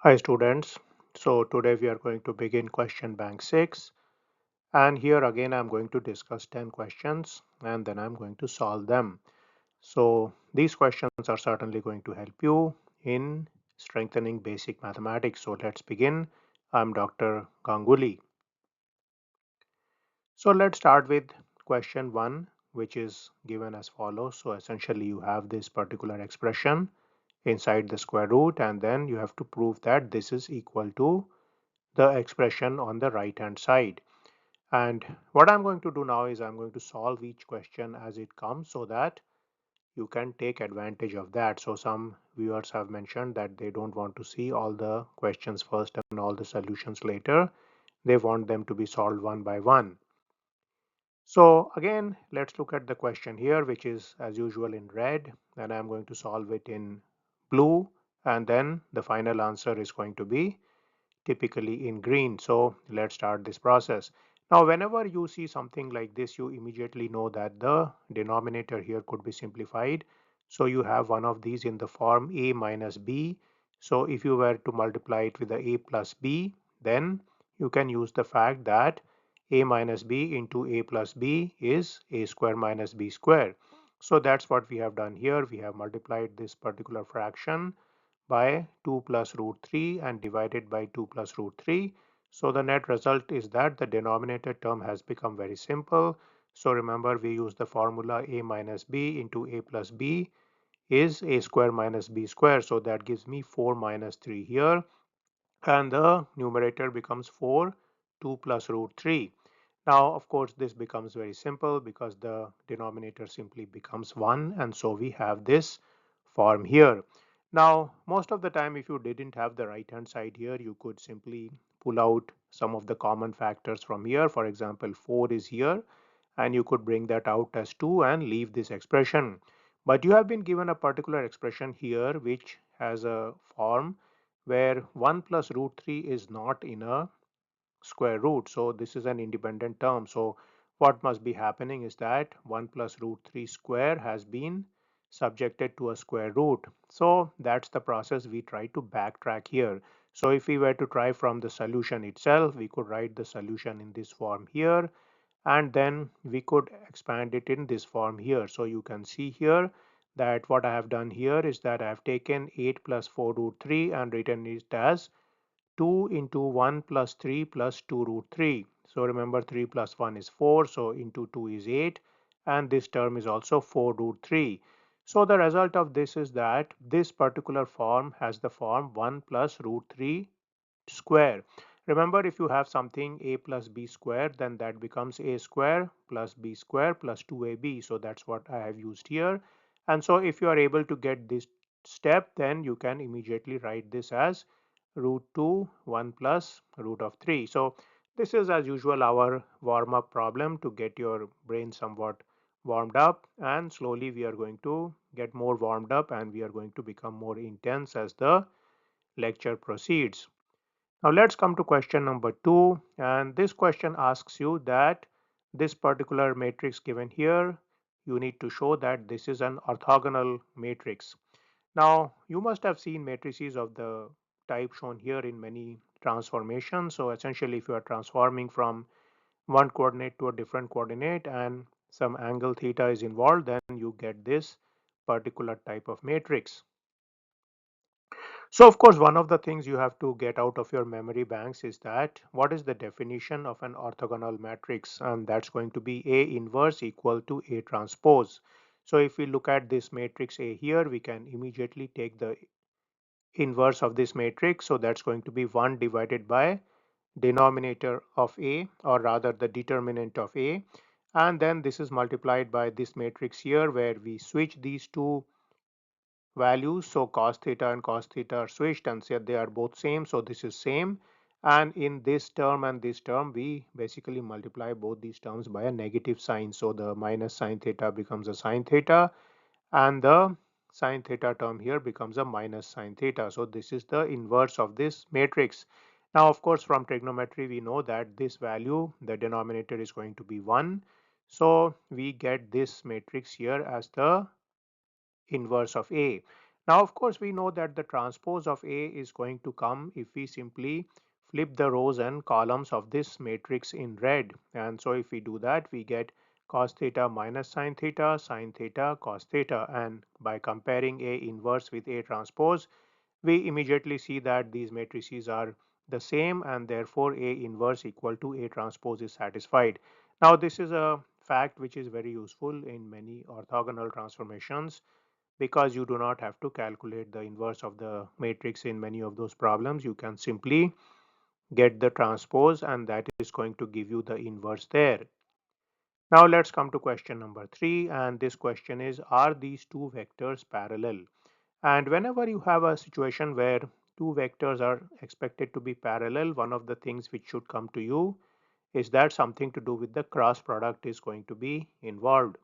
Hi students, so today we are going to begin question bank 6, and here again I'm going to discuss 10 questions and then I'm going to solve them. So these questions are certainly going to help you in strengthening basic mathematics. So let's begin. I'm Dr. Ganguly. So let's start with question 1, which is given as follows. So essentially you have this particular expression inside the square root and then you have to prove that this is equal to the expression on the right hand side. And what I'm going to do now is I'm going to solve each question as it comes so that you can take advantage of that. So some viewers have mentioned that they don't want to see all the questions first and all the solutions later. They want them to be solved one by one. So again, let's look at the question here, which is as usual in red, and I'm going to solve it in blue, and then the final answer is going to be typically in green. So let's start this process. Now, whenever you see something like this, you immediately know that the denominator here could be simplified. So you have one of these in the form a minus b. So if you were to multiply it with the a plus b, then you can use the fact that a minus b into a plus b is a square minus b square. So that's what we have done here. We have multiplied this particular fraction by 2 plus root 3 and divided by 2 plus root 3. So the net result is that the denominator term has become very simple. So remember, we use the formula a minus b into a plus b is a square minus b square. So that gives me 4 minus 3 here, and the numerator becomes 4 2 plus root 3. Now of course this becomes very simple because the denominator simply becomes 1, and so we have this form here. Now most of the time, if you didn't have the right hand side here, you could simply pull out some of the common factors from here. For example, 4 is here and you could bring that out as 2 and leave this expression. But you have been given a particular expression here which has a form where 1 plus root 3 is not in a square root. So this is an independent term. So what must be happening is that 1 plus root 3 square has been subjected to a square root. So that's the process we try to backtrack here. So if we were to try from the solution itself, we could write the solution in this form here, and then we could expand it in this form here. So you can see here that what I have done here is that I have taken 8 plus 4 root 3 and written it as 2 into 1 plus 3 plus 2 root 3. So remember, 3 plus 1 is 4, so into 2 is 8, and this term is also 4 root 3. So the result of this is that this particular form has the form 1 plus root 3 square. Remember, if you have something a plus b square, then that becomes a square plus b square plus 2ab. So that's what I have used here. And so if you are able to get this step, then you can immediately write this as root 2 1 plus root of 3. So this is as usual our warm up problem to get your brain somewhat warmed up, and slowly we are going to get more warmed up and we are going to become more intense as the lecture proceeds. Now let's come to question number 2, and this question asks you that this particular matrix given here, you need to show that this is an orthogonal matrix. Now you must have seen matrices of the type shown here in many transformations. So essentially, if you are transforming from one coordinate to a different coordinate and some angle theta is involved, then you get this particular type of matrix. So of course, one of the things you have to get out of your memory banks is that what is the definition of an orthogonal matrix, and that's going to be A inverse equal to A transpose. So if we look at this matrix A here, we can immediately take the inverse of this matrix. So that's going to be 1 divided by denominator of A, or rather the determinant of A, and then this is multiplied by this matrix here where we switch these two values. So cos theta and cos theta are switched and said they are both same, so this is same, and in this term and this term we basically multiply both these terms by a negative sign. So the minus sine theta becomes a sine theta, and the sine theta term here becomes a minus sine theta. So this is the inverse of this matrix. Now of course, from trigonometry we know that this value, the denominator, is going to be 1, so we get this matrix here as the inverse of A. Now, of course, we know that the transpose of A is going to come if we simply flip the rows and columns of this matrix in red. And so if we do that, we get cos theta minus sine theta, cos theta. And by comparing A inverse with A transpose, we immediately see that these matrices are the same and therefore A inverse equal to A transpose is satisfied. Now, this is a fact which is very useful in many orthogonal transformations because you do not have to calculate the inverse of the matrix in many of those problems. You can simply get the transpose and that is going to give you the inverse there. Now let's come to question number 3, and this question is, are these two vectors parallel? And whenever you have a situation where two vectors are expected to be parallel, one of the things which should come to you is that something to do with the cross product is going to be involved.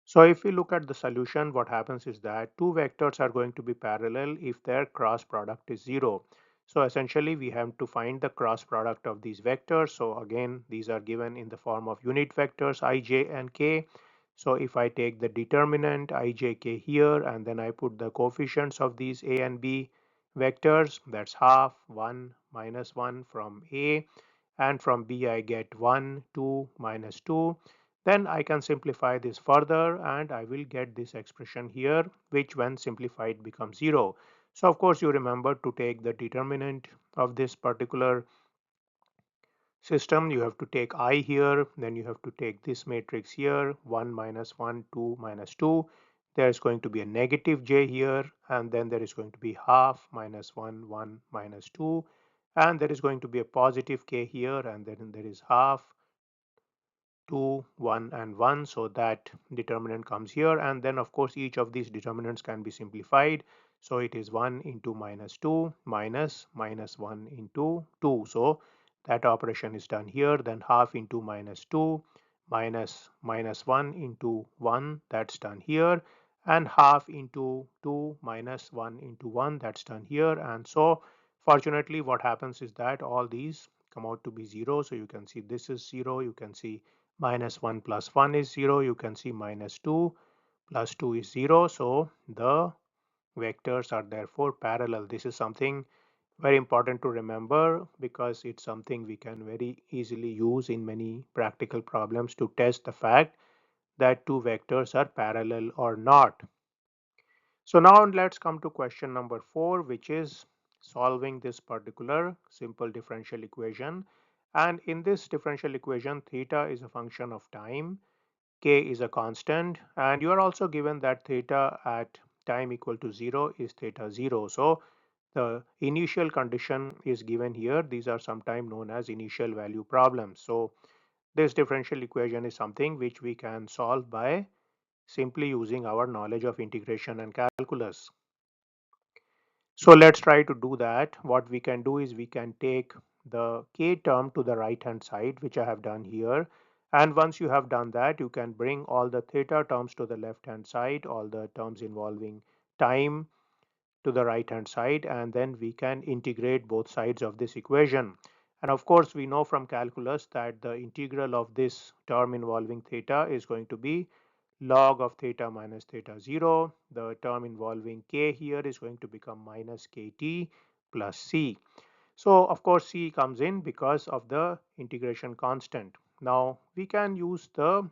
So if we look at the solution, what happens is that two vectors are going to be parallel if their cross product is 0. So essentially we have to find the cross product of these vectors. So again, these are given in the form of unit vectors I, j and k. So if I take the determinant I, j, k here and then I put the coefficients of these a and b vectors, that's half, 1, minus 1 from a, and from b I get 1, 2, minus 2. Then I can simplify this further and I will get this expression here, which when simplified becomes 0. So of course you remember to take the determinant of this particular system. You have to take I here, then you have to take this matrix here, 1 minus 1, 2 minus 2. There is going to be a negative j here, and then there is going to be half minus 1, 1 minus 2, and there is going to be a positive k here, and then there is half, 2, 1 and 1, so that determinant comes here, and then of course each of these determinants can be simplified. So it is 1 into minus 2 minus minus 1 into 2. So that operation is done here. Then half into minus 2 minus minus 1 into 1, that's done here, and half into 2 minus 1 into 1, that's done here. And so fortunately what happens is that all these come out to be 0. So you can see this is 0, you can see minus 1 plus 1 is 0, you can see minus 2 plus 2 is 0. So the vectors are therefore parallel. This is something very important to remember because it's something we can very easily use in many practical problems to test the fact that two vectors are parallel or not. So now let's come to question number 4, which is solving this particular simple differential equation. And in this differential equation, theta is a function of time, k is a constant, and you are also given that theta at time equal to 0 is theta 0. So the initial condition is given here. These are sometimes known as initial value problems. So this differential equation is something which we can solve by simply using our knowledge of integration and calculus. So let's try to do that. What we can do is we can take the k term to the right hand side, which I have done here. And once you have done that, you can bring all the theta terms to the left hand side, all the terms involving time to the right hand side, and then we can integrate both sides of this equation. And of course, we know from calculus that the integral of this term involving theta is going to be log of theta minus theta 0. The term involving k here is going to become minus kt plus c. So of course c comes in because of the integration constant. Now we can use the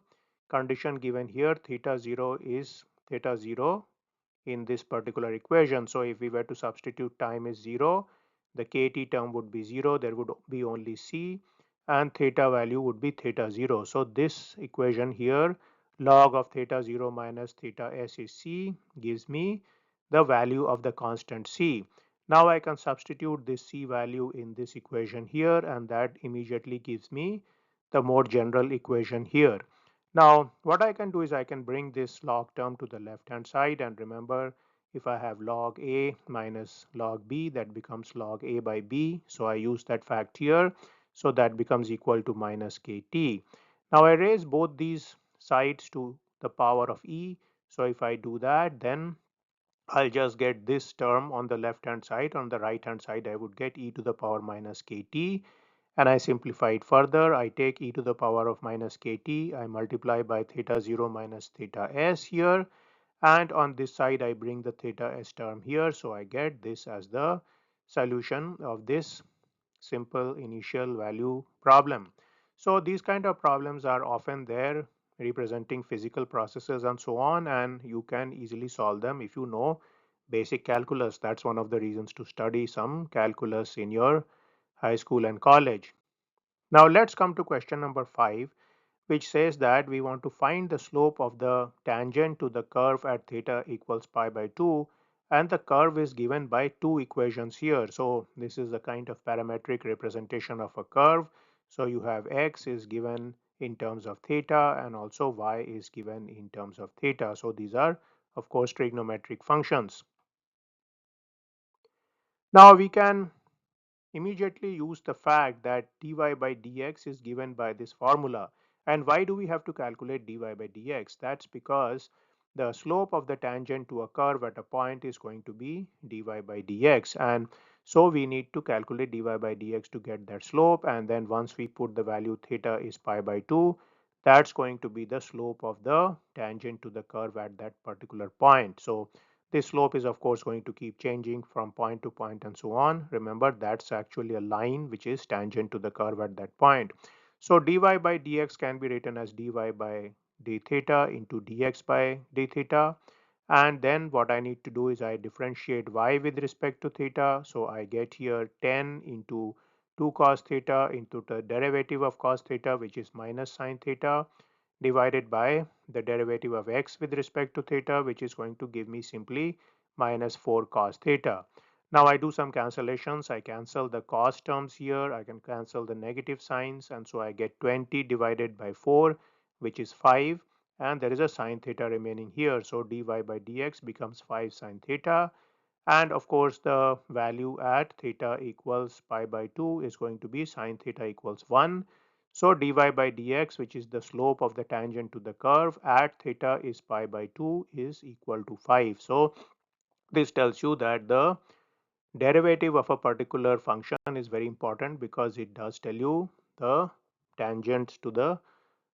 condition given here, theta 0 is theta 0 in this particular equation. So if we were to substitute time is 0, the kt term would be 0, there would be only c, and theta value would be theta 0. So this equation here, log of theta 0 minus theta s is c, gives me the value of the constant c. Now I can substitute this c value in this equation here, and that immediately gives me the more general equation here. Now what I can do is I can bring this log term to the left hand side, and remember, if I have log a minus log b, that becomes log a by b. So I use that fact here. So that becomes equal to minus kt. Now I raise both these sides to the power of e. So if I do that, then I'll just get this term on the left hand side. On the right hand side, I would get e to the power minus kt. And I simplify it further. I take e to the power of minus kt. I multiply by theta 0 minus theta s here. and on this side I bring the theta s term here, so I get this as the solution of this simple initial value problem. So these kind of problems are often there representing physical processes and so on, and you can easily solve them if you know basic calculus. That's one of the reasons to study some calculus in your high school and college. Now let's come to question number 5, which says that we want to find the slope of the tangent to the curve at theta equals pi by 2, and the curve is given by two equations here. So this is a kind of parametric representation of a curve. So you have x is given in terms of theta and also y is given in terms of theta. So these are of course trigonometric functions. Now we can immediately use the fact that dy by dx is given by this formula. And why do we have to calculate dy by dx? That's because the slope of the tangent to a curve at a point is going to be dy by dx, and so we need to calculate dy by dx to get that slope, and then once we put the value theta is pi by 2, that's going to be the slope of the tangent to the curve at that particular point. So this slope is of course going to keep changing from point to point and so on. Remember, that's actually a line which is tangent to the curve at that point. So dy by dx can be written as dy by d theta into dx by d theta. And then what I need to do is I differentiate y with respect to theta. So I get here 10 into 2 cos theta into the derivative of cos theta, which is minus sine theta, divided by the derivative of x with respect to theta, which is going to give me simply minus 4 cos theta. Now I do some cancellations. I cancel the cos terms here. I can cancel the negative signs, and so I get 20 divided by 4, which is 5, and there is a sine theta remaining here. So dy by dx becomes 5 sine theta, and of course the value at theta equals pi by 2 is going to be sine theta equals 1. So dy by dx, which is the slope of the tangent to the curve at theta is pi by 2, is equal to 5. So this tells you that the derivative of a particular function is very important because it does tell you the tangents to the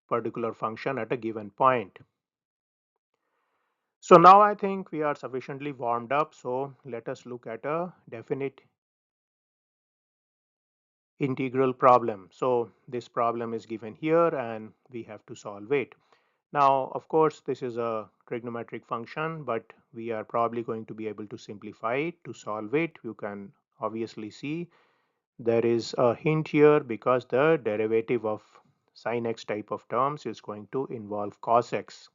particular function at a given point. So now I think we are sufficiently warmed up. So let us look at a definite integral problem. So this problem is given here and we have to solve it. Now, of course, this is a trigonometric function, but we are probably going to be able to simplify it to solve it. You can obviously see there is a hint here because the derivative of sin x type of terms is going to involve cos x.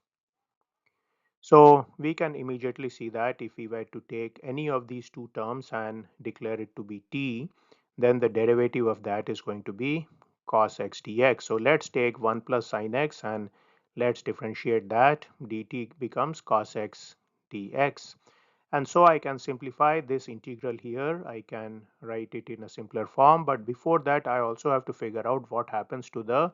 So we can immediately see that if we were to take any of these two terms and declare it to be t, then the derivative of that is going to be cos x dx. So let's take 1 plus sin x and let's differentiate that. Dt becomes cos x dx. And so I can simplify this integral here. I can write it in a simpler form, but before that I also have to figure out what happens to the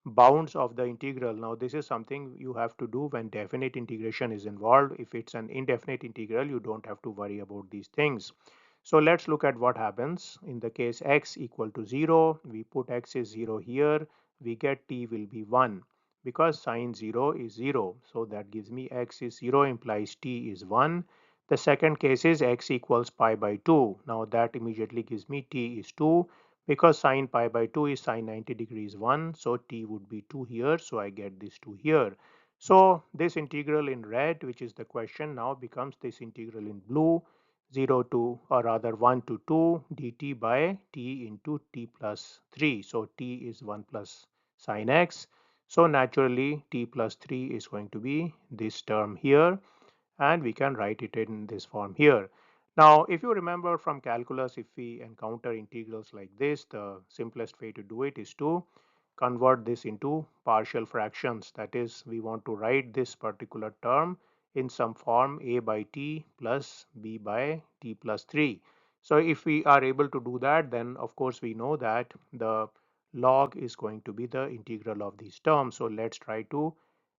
bounds of the integral. Now this is something you have to do when definite integration is involved. If it's an indefinite integral, you don't have to worry about these things. So let's look at what happens in the case x equal to 0. We put x is 0 here. We get t will be 1 because sine 0 is 0. So that gives me x is 0 implies t is 1. The second case is x equals pi by 2. Now that immediately gives me t is 2 because sine pi by 2 is sine 90 degrees 1. So t would be 2 here. So I get this 2 here. So this integral in red, which is the question, now becomes this integral in blue, 0 to, or rather 1 to 2 dt by t into t plus 3. So t is 1 plus sine x. So naturally t plus 3 is going to be this term here, and we can write it in this form here. Now, if you remember from calculus, if we encounter integrals like this, the simplest way to do it is to convert this into partial fractions. That is, we want to write this particular term in some form a by t plus b by t plus 3. So if we are able to do that, then of course we know that the log is going to be the integral of these terms. So let's try to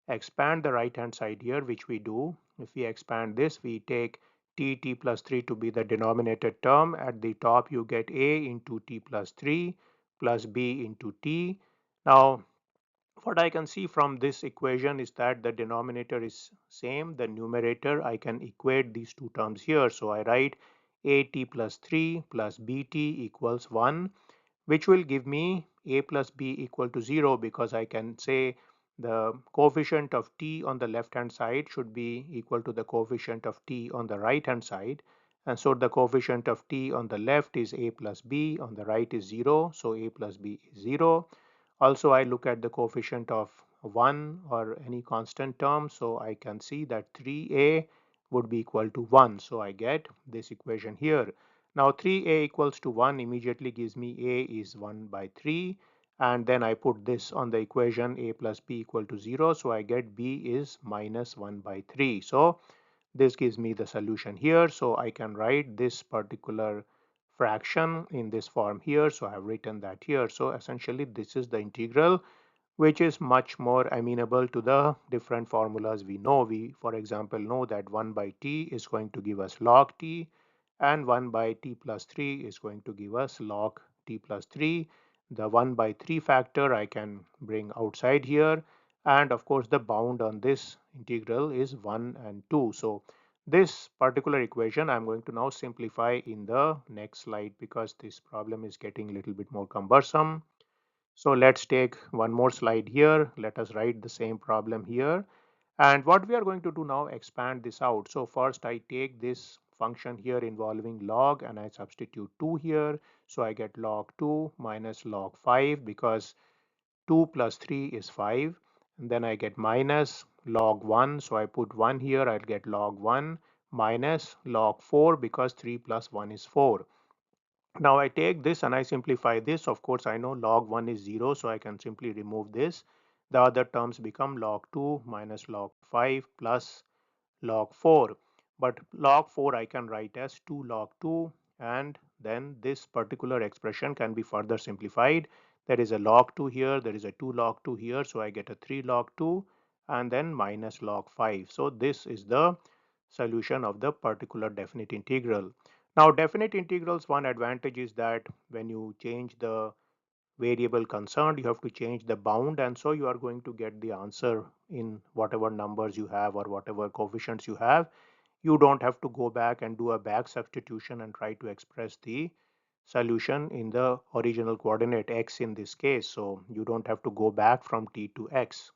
expand the right hand side here, which we do. If we expand this, we take t plus 3 to be the denominator term. At the top you get a into t plus 3 plus b into t. Now what I can see from this equation is that the denominator is same. The numerator, I can equate these two terms here. So I write at plus 3 plus bt equals 1, which will give me a plus b equal to 0, because I can say the coefficient of t on the left hand side should be equal to the coefficient of t on the right hand side. And so the coefficient of t on the left is a plus b, on the right is 0, so a plus b is 0. Also, I look at the coefficient of 1 or any constant term, so I can see that 3a would be equal to 1. So I get this equation here. Now 3a equals to 1 immediately gives me a is 1 by 3, and then I put this on the equation a plus b equal to 0, so I get b is minus 1 by 3. So this gives me the solution here, so I can write this particular fraction in this form here. So I have written that here. So essentially this is the integral, which is much more amenable to the different formulas we know. We, for example, know that 1 by t is going to give us log t, and 1 by t plus 3 is going to give us log t plus 3. The 1 by 3 factor I can bring outside here, and of course the bound on this integral is 1 and 2. So this particular equation I'm going to now simplify in the next slide, because this problem is getting a little bit more cumbersome. So let's take one more slide here. Let us write the same problem here. And what we are going to do now, expand this out. So first I take this function here involving log, and I substitute 2 here. So I get log 2 minus log 5, because 2 plus 3 is 5. And then I get minus log 1. So I put 1 here. I'll get log 1 minus log 4, because 3 plus 1 is 4. Now I take this and I simplify this. Of course, I know log 1 is 0, so I can simply remove this. The other terms become log 2 minus log 5 plus log 4. But log 4 I can write as 2 log 2, and then this particular expression can be further simplified. There is a log 2 here, there is a 2 log 2 here, so I get a 3 log 2 and then minus log 5. So this is the solution of the particular definite integral. Now definite integrals, one advantage is that when you change the variable concerned, you have to change the bound, and so you are going to get the answer in whatever numbers you have or whatever coefficients you have. You don't have to go back and do a back substitution and try to express the solution in the original coordinate x in this case. So you don't have to go back from t to x.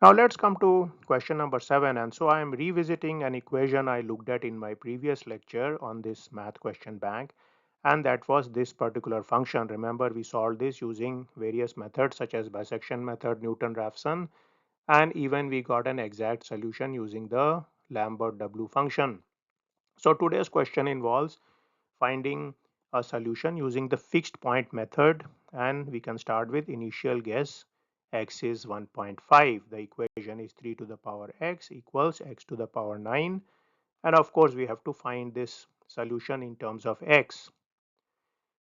Now let's come to question number 7. And so I am revisiting an equation I looked at in my previous lecture on this math question bank. And that was this particular function. Remember, we solved this using various methods such as bisection method, Newton-Raphson, and even we got an exact solution using the Lambert W function. So today's question involves finding a solution using the fixed point method, and we can start with initial guess. X is 1.5. The equation is 3 to the power x equals x to the power 9, and of course we have to find this solution in terms of x.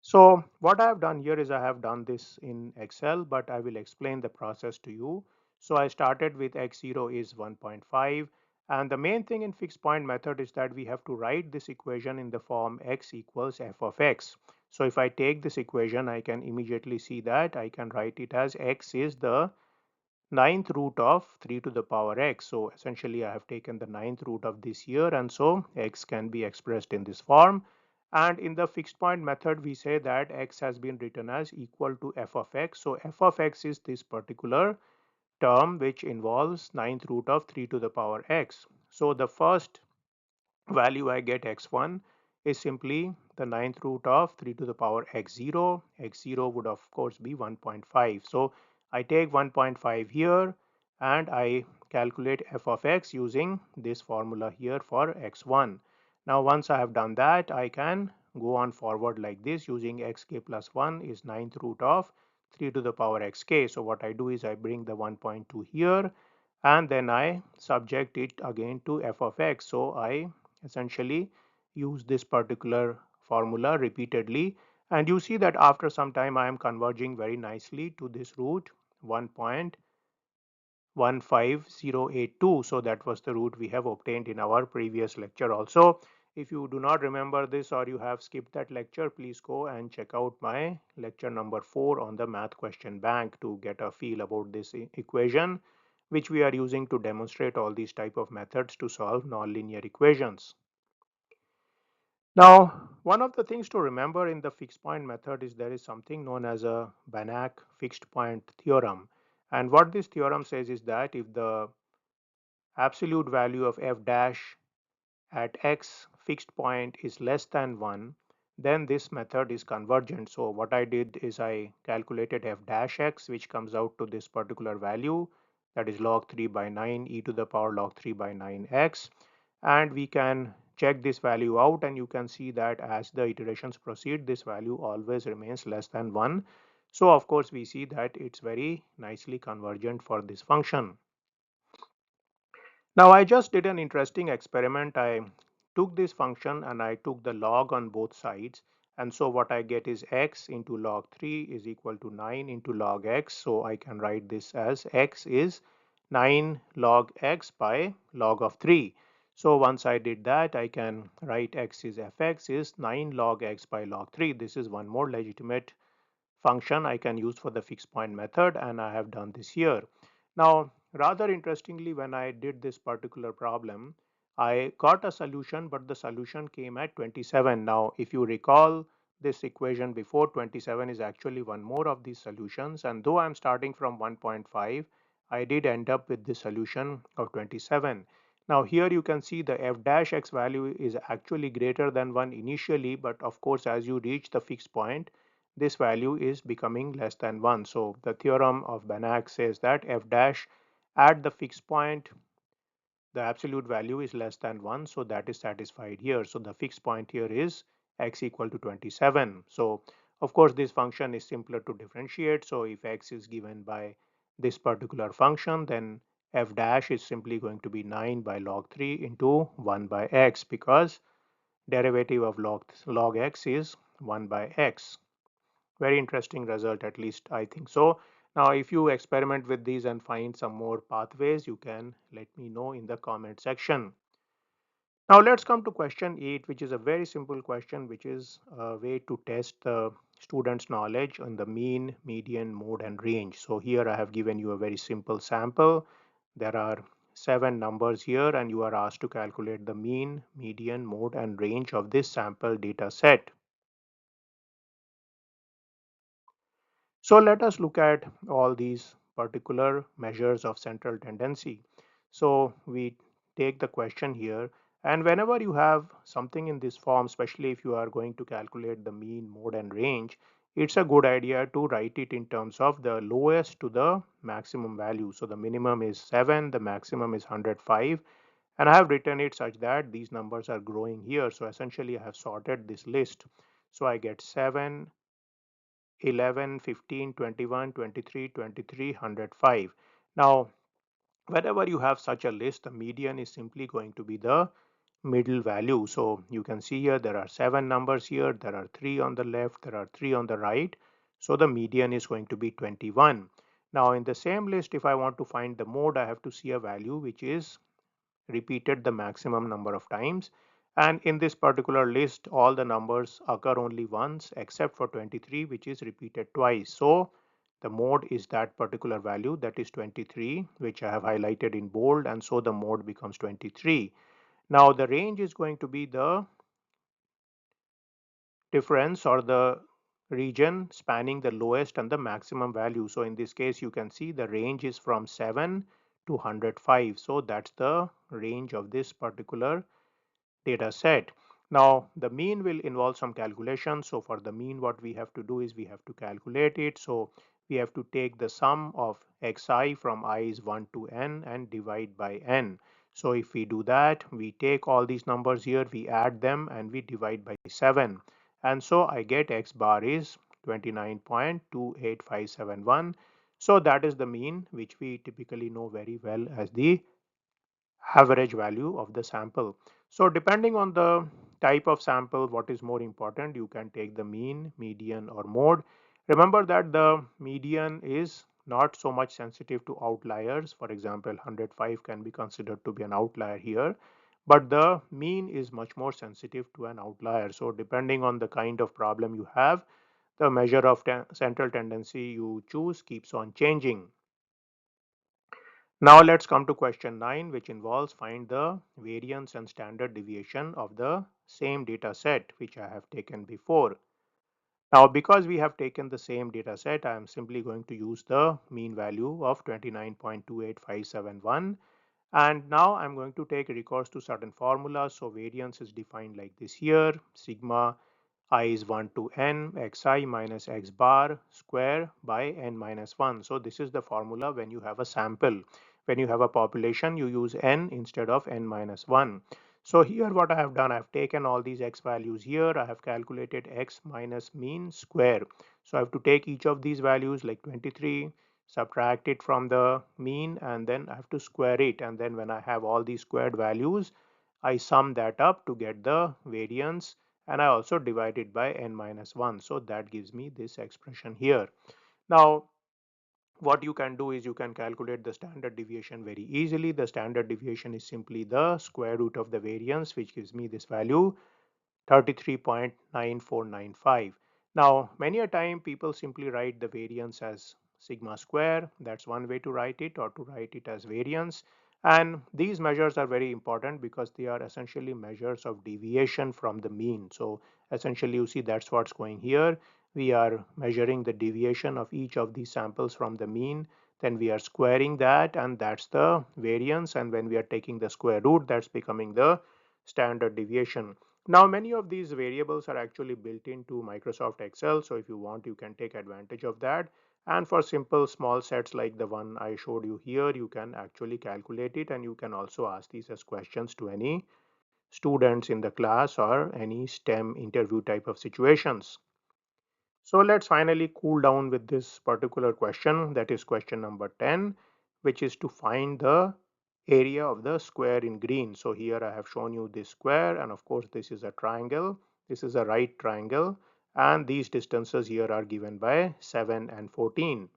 So what I have done here is I have done this in Excel, but I will explain the process to you. So I started with x0 is 1.5, and the main thing in fixed point method is that we have to write this equation in the form x equals f of x. So if I take this equation, I can immediately see that I can write it as x is the ninth root of 3 to the power x. So essentially I have taken the ninth root of this here, and so x can be expressed in this form. And in the fixed point method, we say that x has been written as equal to f of x. So f of x is this particular term which involves ninth root of 3 to the power x. So the first value I get x1 is simply the ninth root of 3 to the power x0. X0 would of course be 1.5. So I take 1.5 here and I calculate f of x using this formula here for x1. Now once I have done that, I can go on forward like this using xk plus 1 is ninth root of 3 to the power xk. So what I do is I bring the 1.2 here and then I subject it again to f of x. So I essentially use this particular formula repeatedly, and you see that after some time I am converging very nicely to this root 1.15082. So that was the root we have obtained in our previous lecture also. If you do not remember this or you have skipped that lecture, please go and check out my lecture number 4 on the math question bank to get a feel about this equation, which we are using to demonstrate all these type of methods to solve nonlinear equations. Now, one of the things to remember in the fixed point method is there is something known as a Banach fixed point theorem. And what this theorem says is that if the absolute value of f dash at x fixed point is less than 1, then this method is convergent. So what I did is I calculated f dash x, which comes out to this particular value, that is log 3 by 9 e to the power log 3 by 9x, and we can check this value out, and you can see that as the iterations proceed, this value always remains less than 1. So of course we see that it's very nicely convergent for this function. Now I just did an interesting experiment. I took this function and I took the log on both sides, and so what I get is x into log 3 is equal to 9 into log x. So I can write this as x is 9 log x by log of 3. So once I did that, I can write x is fx is 9 log x by log 3. This is one more legitimate function I can use for the fixed point method, and I have done this here. Now, rather interestingly, when I did this particular problem, I got a solution, but the solution came at 27. Now, if you recall this equation before, 27 is actually one more of these solutions, and though I'm starting from 1.5, I did end up with the solution of 27. Now here you can see the f dash x value is actually greater than 1 initially, but of course as you reach the fixed point, this value is becoming less than 1. So the theorem of Banach says that f dash at the fixed point, the absolute value is less than 1. So that is satisfied here. So the fixed point here is x equal to 27. So of course this function is simpler to differentiate. So if x is given by this particular function, then f dash is simply going to be 9 by log 3 into 1 by x, because derivative of log x is 1 by x. Very interesting result, at least I think so. Now if you experiment with these and find some more pathways, you can let me know in the comment section. Now let's come to question 8, which is a very simple question, which is a way to test the student's knowledge on the mean, median, mode and range. So here I have given you a very simple sample. There are 7 numbers here, and you are asked to calculate the mean, median, mode and range of this sample data set. So let us look at all these particular measures of central tendency. So we take the question here, and whenever you have something in this form, especially if you are going to calculate the mean, mode and range, it's a good idea to write it in terms of the lowest to the maximum value. So the minimum is 7, the maximum is 105, and I have written it such that these numbers are growing here. So essentially I have sorted this list. So I get 7, 11, 15, 21, 23, 23, 105. Now, whenever you have such a list, the median is simply going to be the middle value. So you can see here there are 7 numbers here, there are 3 on the left, there are 3 on the right. So the median is going to be 21. Now in the same list, if I want to find the mode, I have to see a value which is repeated the maximum number of times, and in this particular list all the numbers occur only once except for 23, which is repeated twice. So the mode is that particular value, that is 23, which I have highlighted in bold, and so the mode becomes 23. Now the range is going to be the difference or the region spanning the lowest and the maximum value. So in this case you can see the range is from 7 to 105. So that's the range of this particular data set. Now the mean will involve some calculation. So for the mean, what we have to do is we have to calculate it. So we have to take the sum of xi from I is 1 to n and divide by n. So if we do that, we take all these numbers here, we add them and we divide by 7. And so I get x bar is 29.28571. So that is the mean, which we typically know very well as the average value of the sample. So depending on the type of sample, what is more important, you can take the mean, median or mode. Remember that the median is not so much sensitive to outliers. For example, 105 can be considered to be an outlier here, but the mean is much more sensitive to an outlier. So depending on the kind of problem you have, the measure of central tendency you choose keeps on changing. Now let's come to question 9, which involves find the variance and standard deviation of the same data set which I have taken before. Now because we have taken the same data set, I am simply going to use the mean value of 29.28571, and now I'm going to take recourse to certain formulas. So variance is defined like this here: sigma I is 1 to n xi minus x bar square by n minus 1. So this is the formula when you have a sample. When you have a population, you use n instead of n minus 1. So here what I have done, I have taken all these x values here. I have calculated x minus mean square. So I have to take each of these values like 23, subtract it from the mean, and then I have to square it. And then when I have all these squared values, I sum that up to get the variance, and I also divide it by n minus 1. So that gives me this expression here. Now what you can do is you can calculate the standard deviation very easily. The standard deviation is simply the square root of the variance, which gives me this value 33.9495. Now, many a time people simply write the variance as sigma square. That's one way to write it, or to write it as variance. And these measures are very important because they are essentially measures of deviation from the mean. So essentially you see that's what's going here. We are measuring the deviation of each of these samples from the mean. Then we are squaring that, and that's the variance. And when we are taking the square root, that's becoming the standard deviation. Now many of these variables are actually built into Microsoft Excel, so if you want you can take advantage of that. And for simple small sets like the one I showed you here, you can actually calculate it, and you can also ask these as questions to any students in the class or any STEM interview type of situations. So let's finally cool down with this particular question, that is question number 10, which is to find the area of the square in green. So here I have shown you this square, and of course this is a triangle. This is a right triangle, and these distances here are given by 7 and 14.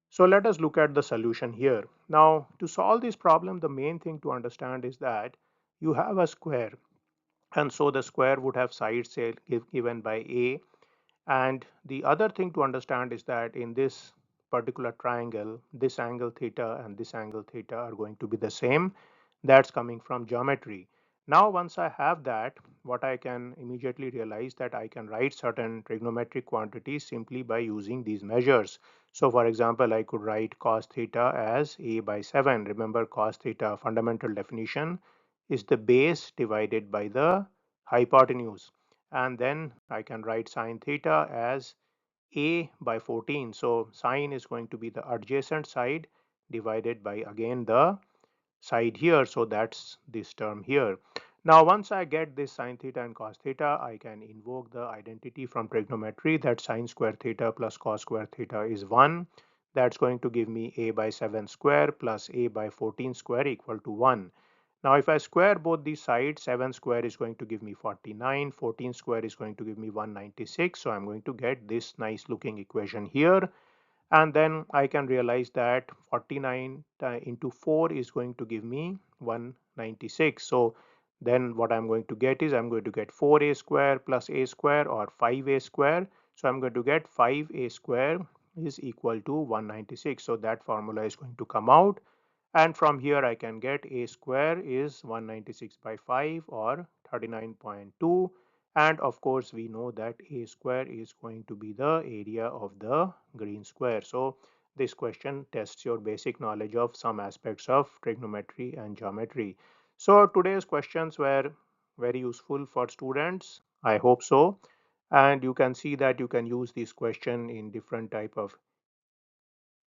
So let us look at the solution here. Now to solve this problem, the main thing to understand is that you have a square, and so the square would have sides say given by a. And the other thing to understand is that in this particular triangle, this angle theta and this angle theta are going to be the same. That's coming from geometry. Now, once I have that, what I can immediately realize that I can write certain trigonometric quantities simply by using these measures. So, for example, I could write cos theta as a by 7. Remember, cos theta fundamental definition is the base divided by the hypotenuse, and then I can write sine theta as a by 14. So sine is going to be the adjacent side divided by again the side here. So that's this term here. Now once I get this sine theta and cos theta, I can invoke the identity from trigonometry that sine square theta plus cos square theta is 1. That's going to give me a by 7 square plus a by 14 square equal to 1. Now if I square both these sides, 7 square is going to give me 49, 14 square is going to give me 196. So I'm going to get this nice looking equation here. And then I can realize that 49 into 4 is going to give me 196. So then what I'm going to get is I'm going to get 4a square plus a square, or 5a square. So I'm going to get 5a square is equal to 196. So that formula is going to come out, and from here I can get a square is 196 by 5, or 39.2. And of course we know that a square is going to be the area of the green square. So this question tests your basic knowledge of some aspects of trigonometry and geometry. So today's questions were very useful for students, I hope so. And you can see that you can use this question in different type of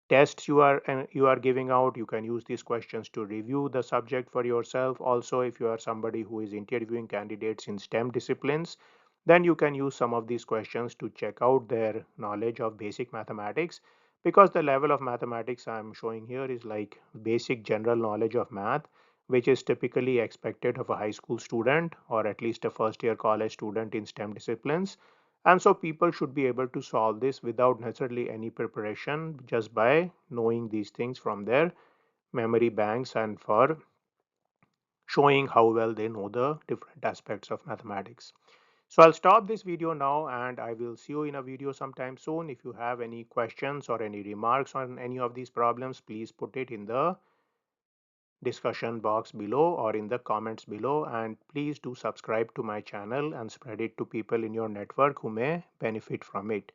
tests you are giving out. You can use these questions to review the subject for yourself. Also, if you are somebody who is interviewing candidates in STEM disciplines, then you can use some of these questions to check out their knowledge of basic mathematics, because the level of mathematics I'm showing here is like basic general knowledge of math, which is typically expected of a high school student or at least a first year college student in STEM disciplines. And so people should be able to solve this without necessarily any preparation, just by knowing these things from their memory banks and for showing how well they know the different aspects of mathematics. So I'll stop this video now and I will see you in a video sometime soon. If you have any questions or any remarks on any of these problems, please put it in the discussion box below or in the comments below, and please do subscribe to my channel and spread it to people in your network who may benefit from it.